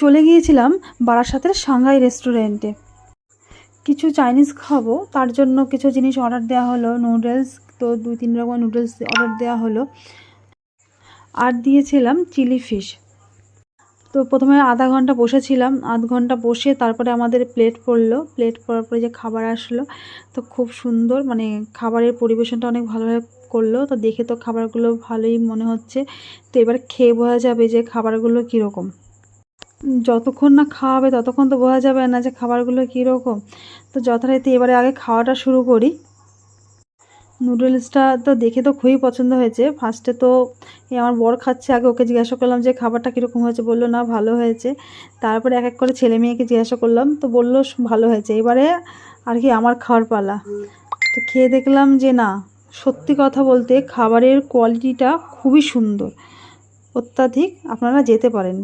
চলে গিয়েছিলাম বারাসাতের সাংহাই রেস্টুরেন্টে। কিছু চাইনিজ খাবো, তার জন্য কিছু জিনিস অর্ডার দেওয়া হলো। নুডলস, তো 2-3 রকমের নুডলস অর্ডার দেওয়া হলো, আর দিয়েছিলাম চিলি ফিশ। তো প্রথমে আধা ঘন্টা বসেছিলাম, আধ ঘন্টা বসে তারপরে আমাদের প্লেট পড়লো। প্লেট পড়ার পরে যে খাবার আসলো, তো খুব সুন্দর, মানে খাবারের পরিবেশনটা অনেক ভালোভাবে করলো। তো দেখে তো খাবারগুলো ভালোই মনে হচ্ছে। তো এবার খেয়ে বোঝা যাবে যে খাবারগুলো কীরকম। যতক্ষণ না খাওয়াবে ততক্ষণ তো বোঝা যাবে না যে খাবারগুলো কীরকম। তো যথারীতি এবারে আগে খাওয়াটা শুরু করি। নুডলসটা তো দেখে তো খুবই পছন্দ হয়েছে। ফার্স্টে তো আমার বর খাচ্ছে, আগে ওকে জিজ্ঞাসা করলাম যে খাবারটা কীরকম হয়েছে, বললো না ভালো হয়েছে। তারপরে এক এক করে ছেলে মেয়েকে জিজ্ঞাসা করলাম, তো বললো ভালো হয়েছে। এবারে আর কি আমার খাওয়ার পালা। তো খেয়ে দেখলাম যে না, সত্যি কথা বলতে খাবারের কোয়ালিটিটা খুবই সুন্দর, অত্যাধিক। আপনারা যেতে পারেন।